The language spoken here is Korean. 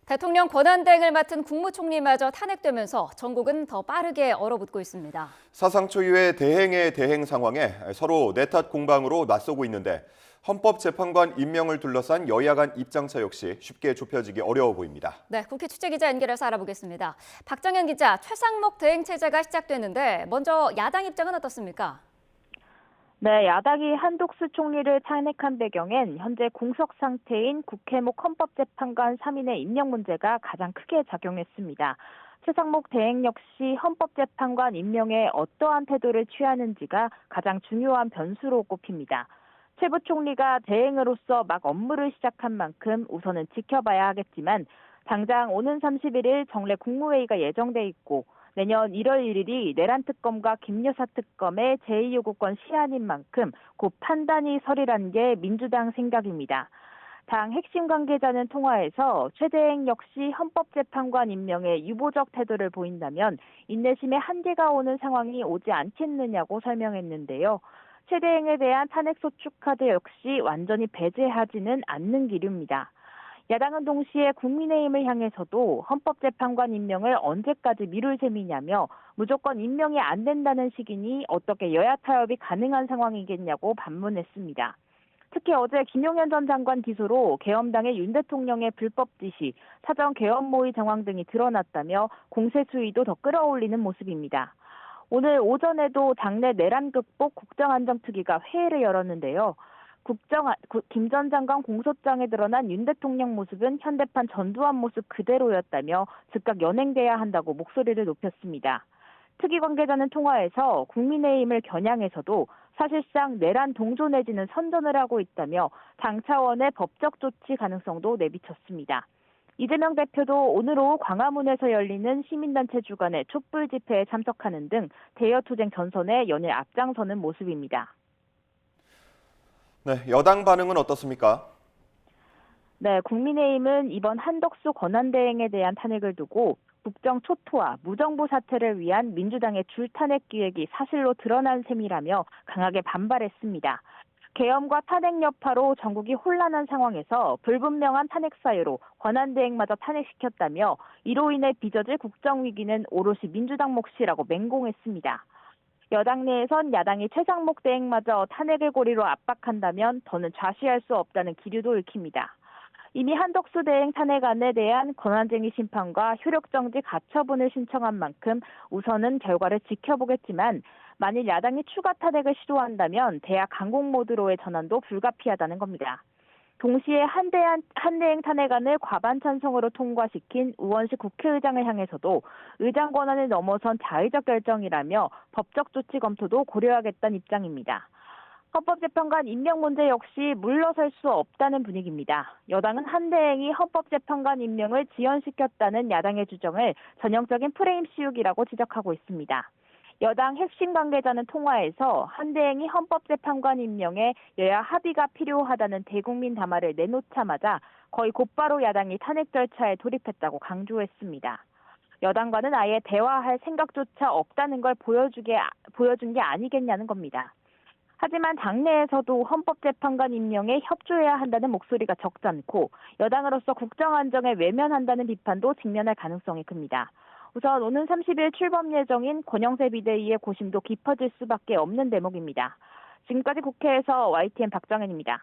대통령 권한대행을 맡은 국무총리마저 탄핵되면서 전국은 더 빠르게 얼어붙고 있습니다. 사상 초유의 대행의 대행 상황에 서로 내탓 공방으로 맞서고 있는데 헌법재판관 임명을 둘러싼 여야 간 입장차 역시 쉽게 좁혀지기 어려워 보입니다. 네, 국회 취재기자 연결해서 알아보겠습니다. 박정현 기자, 최상목 대행 체제가 시작됐는데 먼저 야당 입장은 어떻습니까? 네, 야당이 한독수 총리를 탄핵한 배경엔 현재 공석 상태인 국회목 헌법재판관 3인의 임명 문제가 가장 크게 작용했습니다. 최상목 대행 역시 헌법재판관 임명에 어떠한 태도를 취하는지가 가장 중요한 변수로 꼽힙니다. 최 부총리가 대행으로서 막 업무를 시작한 만큼 우선은 지켜봐야 하겠지만 당장 오는 31일 정례 국무회의가 예정돼 있고 내년 1월 1일이 내란 특검과 김여사 특검의 제2요구권 시한인 만큼 곧 판단이 서리란 게 민주당 생각입니다. 당 핵심 관계자는 통화에서 최 대행 역시 헌법재판관 임명에 유보적 태도를 보인다면 인내심에 한계가 오는 상황이 오지 않겠느냐고 설명했는데요. 최 대행에 대한 탄핵 소추 카드 역시 완전히 배제하지는 않는 기류입니다. 야당은 동시에 국민의힘을 향해서도 헌법재판관 임명을 언제까지 미룰 셈이냐며 무조건 임명이 안 된다는 식이니 어떻게 여야 타협이 가능한 상황이겠냐고 반문했습니다. 특히 어제 김용현 전 장관 기소로 계엄당의 윤 대통령의 불법 지시, 사전 계엄 모의 정황 등이 드러났다며 공세 수위도 더 끌어올리는 모습입니다. 오늘 오전에도 당내 내란 극복 국정안정특위가 회의를 열었는데요. 김 전 장관 공소장에 드러난 윤 대통령 모습은 현대판 전두환 모습 그대로였다며 즉각 연행돼야 한다고 목소리를 높였습니다. 특위 관계자는 통화에서 국민의힘을 겨냥해서도 사실상 내란 동조 내지는 선전을 하고 있다며 당 차원의 법적 조치 가능성도 내비쳤습니다. 이재명 대표도 오늘 오후 광화문에서 열리는 시민단체 주관의 촛불 집회에 참석하는 등 대여투쟁 전선에 연일 앞장서는 모습입니다. 네, 여당 반응은 어떻습니까? 네, 국민의힘은 이번 한덕수 권한대행에 대한 탄핵을 두고 국정 초토화, 무정부 사퇴를 위한 민주당의 줄탄핵 기획이 사실로 드러난 셈이라며 강하게 반발했습니다. 계엄과 탄핵 여파로 전국이 혼란한 상황에서 불분명한 탄핵 사유로 권한대행마저 탄핵시켰다며 이로 인해 빚어질 국정위기는 오롯이 민주당 몫이라고 맹공했습니다. 여당 내에선 야당이 최상목 대행마저 탄핵의 고리로 압박한다면 더는 좌시할 수 없다는 기류도 읽힙니다. 이미 한덕수 대행 탄핵안에 대한 권한쟁의 심판과 효력정지 가처분을 신청한 만큼 우선은 결과를 지켜보겠지만 만일 야당이 추가 탄핵을 시도한다면 대학 강공 모드로의 전환도 불가피하다는 겁니다. 동시에 한대행 탄핵안을 과반 찬성으로 통과시킨 우원식 국회의장을 향해서도 의장 권한을 넘어선 자의적 결정이라며 법적 조치 검토도 고려하겠다는 입장입니다. 헌법재판관 임명 문제 역시 물러설 수 없다는 분위기입니다. 여당은 한대행이 헌법재판관 임명을 지연시켰다는 야당의 주장을 전형적인 프레임 씌우기라고 지적하고 있습니다. 여당 핵심 관계자는 통화에서 한대행이 헌법재판관 임명에 여야 합의가 필요하다는 대국민 담화를 내놓자마자 거의 곧바로 야당이 탄핵 절차에 돌입했다고 강조했습니다. 여당과는 아예 대화할 생각조차 없다는 걸 보여준 게 아니겠냐는 겁니다. 하지만 당내에서도 헌법재판관 임명에 협조해야 한다는 목소리가 적잖고 여당으로서 국정안정에 외면한다는 비판도 직면할 가능성이 큽니다. 우선 오는 30일 출범 예정인 권영세 비대위의 고심도 깊어질 수밖에 없는 대목입니다. 지금까지 국회에서 YTN 박정현입니다.